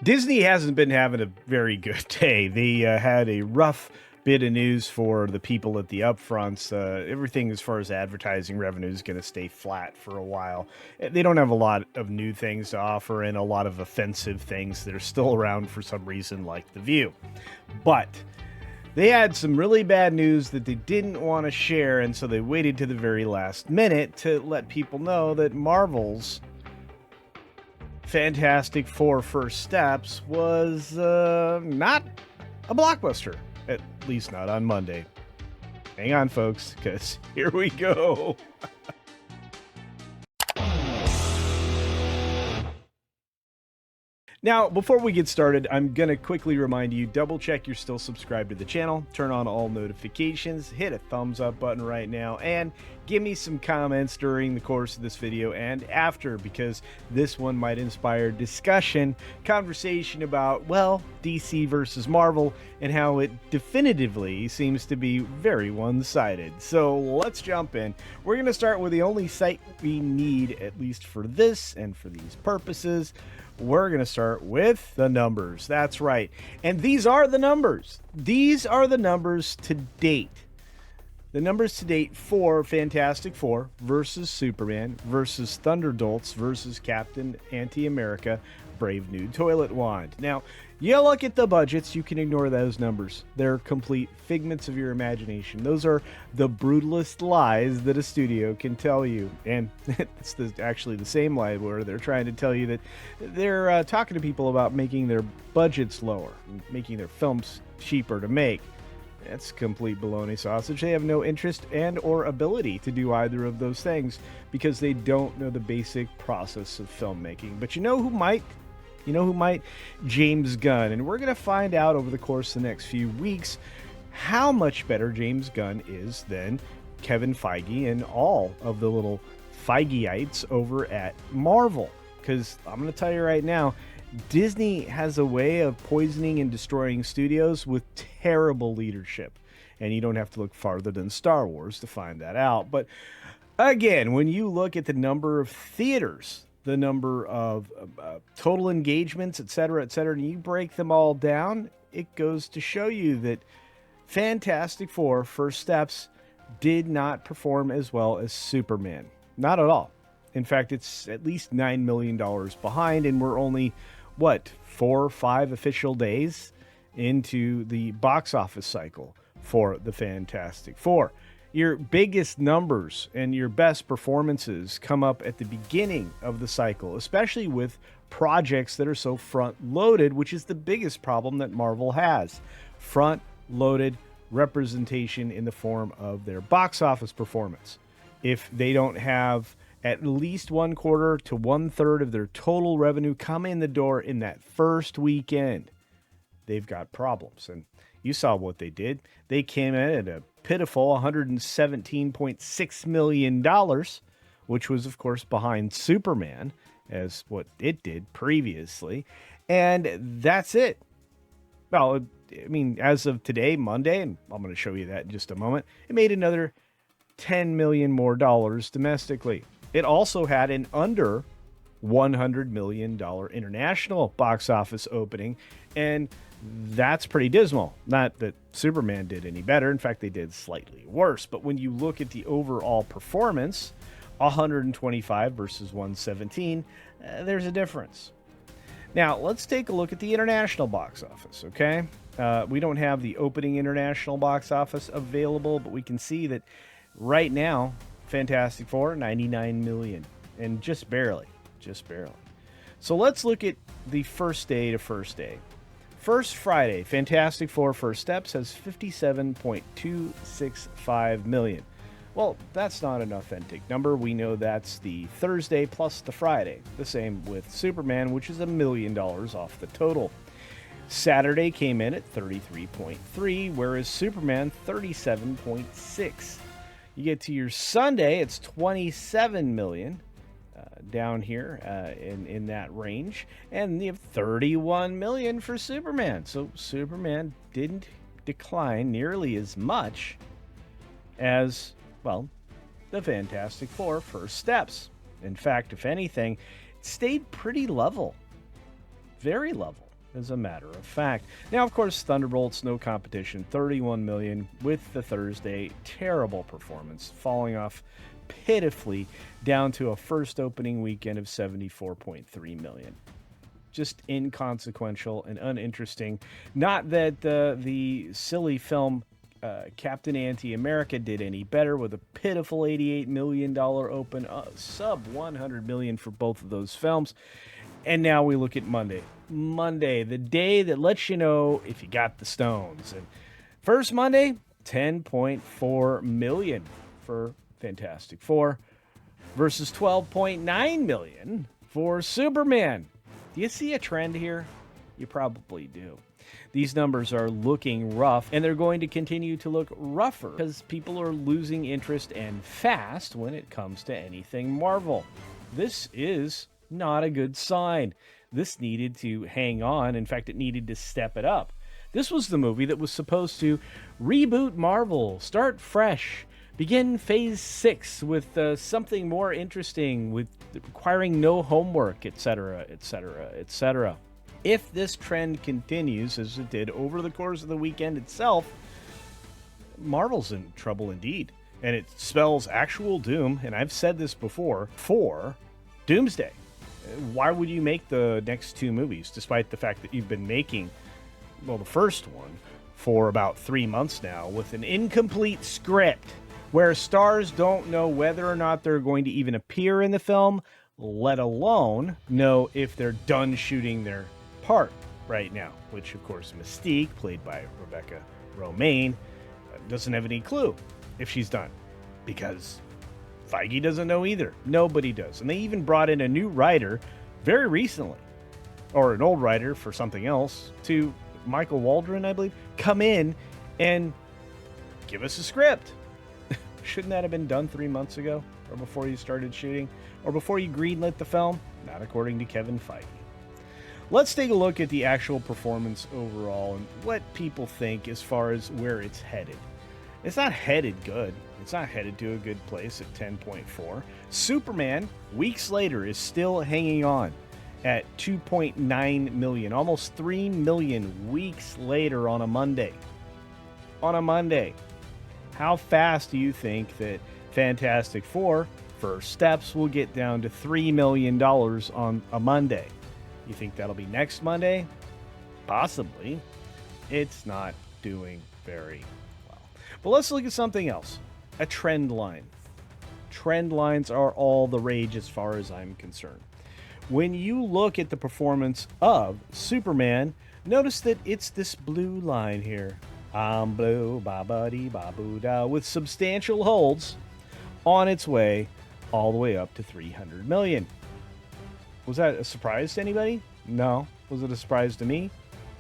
Disney hasn't been having a very good day. They had a rough bit of news for the people at the upfronts. Everything as far as advertising revenue is going to stay flat for a while. They don't have a lot of new things to offer and a lot of offensive things that are still around for some reason, like The View. But they had some really bad news that they didn't want to share, and so they waited to the very last minute to let people know that Marvel's Fantastic Four First Steps was not a blockbuster, at least not on Monday. Hang on, folks, because here we go. Now, before we get started, I'm going to quickly remind you, double check you're still subscribed to the channel, turn on all notifications, hit a thumbs up button right now, and give me some comments during the course of this video and after, because this one might inspire discussion, conversation about, well, DC versus Marvel, and how it definitively seems to be very one-sided. So let's jump in. We're going to start with the only site we need, at least for this and for these purposes. We're going to start with the numbers. That's right. And these are the numbers. These are the numbers to date. The numbers to date for Fantastic Four versus Superman versus Thunderdolts versus Captain Anti-America Brave New Toilet Wand. Now, you look at the budgets, you can ignore those numbers. They're complete figments of your imagination. Those are the brutalest lies that a studio can tell you. And it's actually the same lie where they're trying to tell you that they're talking to people about making their budgets lower, making their films cheaper to make. That's complete baloney sausage. They have no interest and or ability to do either of those things because they don't know the basic process of filmmaking. But you know who might? You know who might? James Gunn. And we're going to find out over the course of the next few weeks how much better James Gunn is than Kevin Feige and all of the little Feigeites over at Marvel. Because I'm going to tell you right now, Disney has a way of poisoning and destroying studios with terrible leadership. And you don't have to look farther than Star Wars to find that out. But again, when you look at the number of theaters, the number of total engagements, et cetera, and you break them all down, it goes to show you that Fantastic Four First Steps did not perform as well as Superman. Not at all. In fact, it's at least $9 million behind, and we're only, 4 or 5 official days into the box office cycle for the Fantastic Four. Your biggest numbers and your best performances come up at the beginning of the cycle, especially with projects that are so front-loaded, which is the biggest problem that Marvel has. Front-loaded representation in the form of their box office performance. If they don't have at least 1/4 to 1/3 of their total revenue come in the door in that first weekend, they've got problems. And you saw what they did. They came in at a pitiful $117.6 million, which was, of course, behind Superman as what it did previously. And that's it. Well, I mean, as of today, Monday, and I'm going to show you that in just a moment, it made another $10 million more domestically. It also had an under $100 million international box office opening, and that's pretty dismal. Not that Superman did any better. In fact, they did slightly worse. But when you look at the overall performance, 125 versus 117, there's a difference. Now, let's take a look at the international box office, okay? We don't have the opening international box office available, but we can see that right now, Fantastic Four, 99 million, and just barely. So let's look at the first day to first day. First Friday, Fantastic Four First Steps has 57.265 million. Well, that's not an authentic number. We know that's the Thursday plus the Friday. The same with Superman, which is $1 million off the total. Saturday came in at 33.3, whereas Superman 37.6. You get to your Sunday, it's 27 million. Down here in that range, and you have 31 million for Superman. So Superman didn't decline nearly as much as, well, the Fantastic Four First Steps. In fact, if anything, it stayed pretty level, very level. as a matter of fact. Now, of course, Thunderbolts, no competition, 31 million with the Thursday. Terrible performance, falling off pitifully down to a first opening weekend of 74.3 million. Just inconsequential and uninteresting. Not that the silly film Captain Anti-America did any better with a pitiful $88 million open, sub 100 million for both of those films. And now we look at Monday. Monday, the day that lets you know if you got the stones. And first Monday, 10.4 million for Fantastic Four versus 12.9 million for Superman. Do you see a trend here? You probably do. These numbers are looking rough, and they're going to continue to look rougher because people are losing interest and fast when it comes to anything Marvel. This is not a good sign. This needed to hang on. In fact, it needed to step it up. This was the movie that was supposed to reboot Marvel, start fresh, begin phase 6 with something more interesting, with requiring no homework, etc., etc., etc. If this trend continues as it did over the course of the weekend itself, Marvel's in trouble indeed. And it spells actual doom, and I've said this before, for Doomsday. Why would you make the next two movies, despite the fact that you've been making, well, the first one for about 3 months now with an incomplete script where stars don't know whether or not they're going to even appear in the film, let alone know if they're done shooting their part right now, which of course Mystique, played by Rebecca Romijn, doesn't have any clue if she's done, because Feige doesn't know either. Nobody does. And they even brought in a new writer very recently, or an old writer for something else, to Michael Waldron, I believe, come in and give us a script. Shouldn't that have been done 3 months ago, or before you started shooting, or before you greenlit the film? Not according to Kevin Feige. Let's take a look at the actual performance overall and what people think as far as where it's headed. It's not headed good. It's not headed to a good place at 10.4. Superman, weeks later, is still hanging on at 2.9 million, almost 3 million weeks later on a Monday. On a Monday. How fast do you think that Fantastic Four First Steps will get down to $3 million on a Monday? You think that'll be next Monday? Possibly. It's not doing very well. But let's look at something else. A trend line. Trend lines are all the rage as far as I'm concerned. When you look at the performance of Superman, notice that it's this blue line here. I'm blue, ba-ba-dee, ba-boo-da, with substantial holds on its way all the way up to 300 million. Was that a surprise to anybody? No. Was it a surprise to me?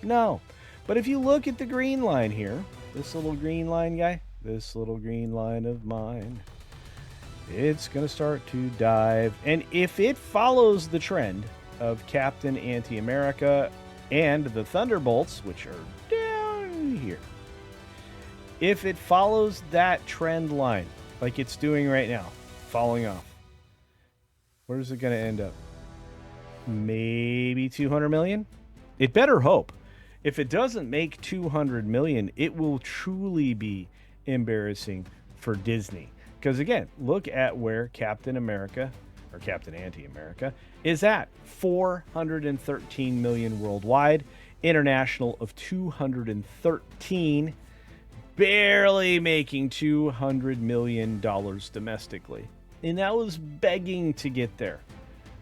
No. But if you look at the green line here, this little green line guy, this little green line of mine, it's going to start to dive. And if it follows the trend of Captain Anti-America and the Thunderbolts, which are down here, if it follows that trend line like it's doing right now, falling off, where's it going to end up? Maybe 200 million? It better hope. If it doesn't make 200 million, it will truly be embarrassing for Disney. Because again, look at where Captain America, or Captain Anti-America, is at. 413 million worldwide, international of 213, barely making $200 million domestically. And that was begging to get there.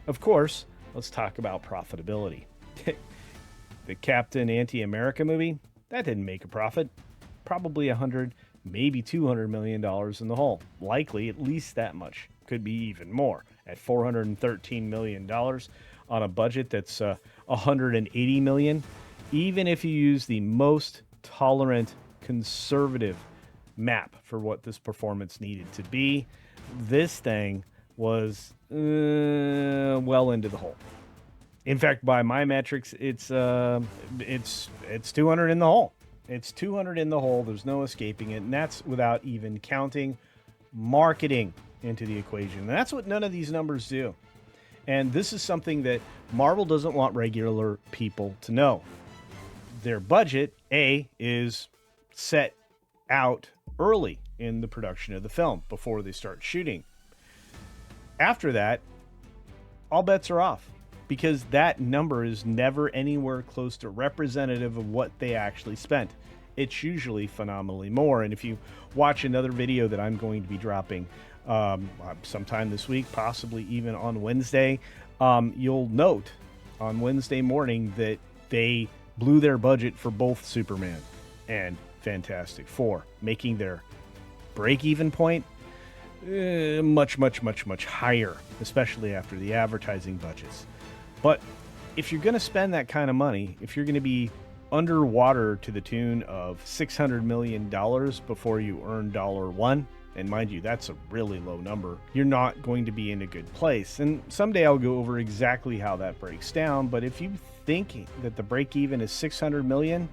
Of course, let's talk about profitability. The Captain Anti-America movie, that didn't make a profit. Probably 100, maybe $200 million in the hole. Likely at least that much. Could be even more at $413 million on a budget that's $180 million. Even if you use the most tolerant, conservative map for what this performance needed to be, this thing was well into the hole. In fact, by my metrics, it's 200 in the hole. It's 200 in the hole. There's no escaping it, and that's without even counting marketing into the equation. And that's what none of these numbers do. And this is something that Marvel doesn't want regular people to know. Their budget, is set out early in the production of the film before they start shooting. After that, all bets are off because that number is never anywhere close to representative of what they actually spent. It's usually phenomenally more. And if you watch another video that I'm going to be dropping sometime this week, possibly even on Wednesday, you'll note on Wednesday morning that they blew their budget for both Superman and Fantastic Four, making their break-even point much, much, much, much higher, especially after the advertising budgets. But if you're going to spend that kind of money, if you're going to be underwater to the tune of $600 million before you earn $1, and mind you, that's a really low number, you're not going to be in a good place. And someday I'll go over exactly how that breaks down. But if you think that the break-even is $600 million,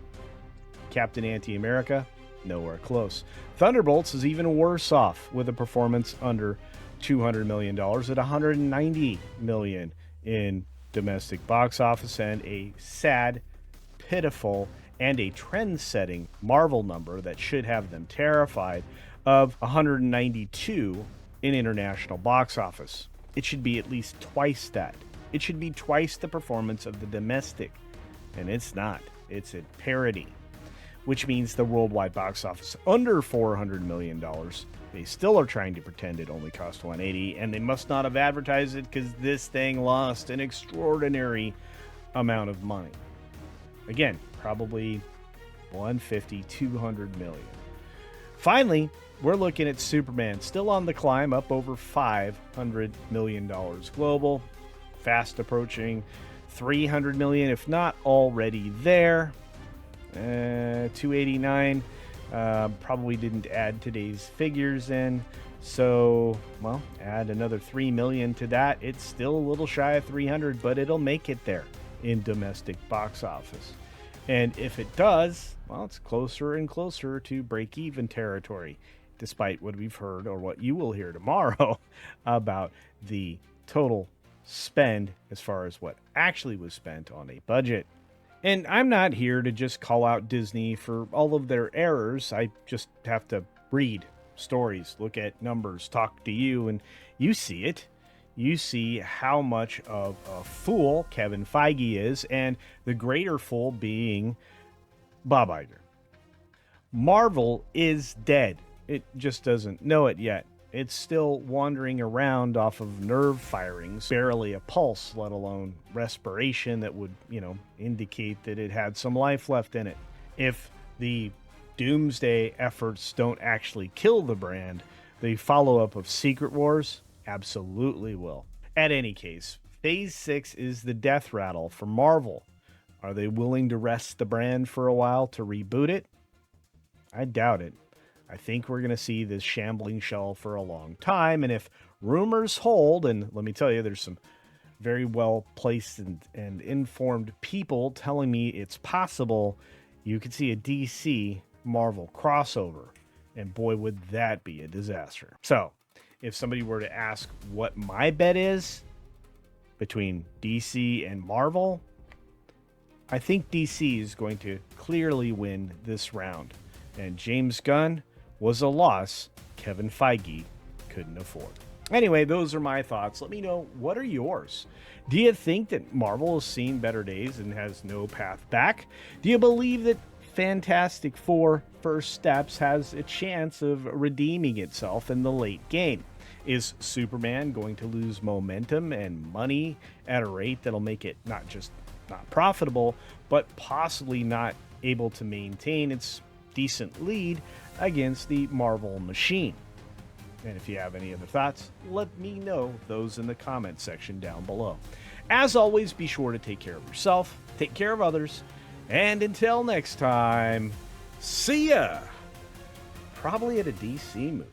Captain Anti-America, nowhere close. Thunderbolts is even worse off with a performance under $200 million at $190 million in domestic box office, and a sad, pitiful, and a trend-setting Marvel number that should have them terrified of 192 in international box office. It should be at least twice that. It should be twice the performance of the domestic, and it's not. It's at parity, which means the worldwide box office under $400 million. They still are trying to pretend it only cost 180, and they must not have advertised it because this thing lost an extraordinary amount of money. Again, probably 150, 200 million. Finally, we're looking at Superman, still on the climb, up over $500 million global, fast approaching 300 million, if not already there. 289, probably didn't add today's figures in, so, well, add another 3 million to that. It's still a little shy of 300, but it'll make it there in domestic box office. And if it does, well, it's closer and closer to break-even territory, despite what we've heard, or what you will hear tomorrow, about the total spend as far as what actually was spent on a budget. And I'm not here to just call out Disney for all of their errors. I just have to read stories, look at numbers, talk to you, and you see it. You see how much of a fool Kevin Feige is, and the greater fool being Bob Iger. Marvel is dead. It just doesn't know it yet. It's still wandering around off of nerve firings, barely a pulse, let alone respiration that would, indicate that it had some life left in it. If the doomsday efforts don't actually kill the brand, the follow-up of Secret Wars absolutely will. At any case, Phase 6 is the death rattle for Marvel. Are they willing to rest the brand for a while to reboot it? I doubt it. I think we're going to see this shambling shell for a long time, and if rumors hold, and let me tell you, there's some very well placed and informed people telling me it's possible, you could see a DC Marvel crossover, and boy, would that be a disaster. So, if somebody were to ask what my bet is between DC and Marvel, I think DC is going to clearly win this round, and James Gunn was a loss Kevin Feige couldn't afford. Anyway, those are my thoughts. Let me know, what are yours? Do you think that Marvel has seen better days and has no path back? Do you believe that Fantastic Four First Steps has a chance of redeeming itself in the late game? Is Superman going to lose momentum and money at a rate that'll make it not just not profitable, but possibly not able to maintain its decent lead against the Marvel machine? And if you have any other thoughts, let me know those in the comment section down below. As always, be sure to take care of yourself, take care of others, and until next time, see ya! Probably at a DC movie.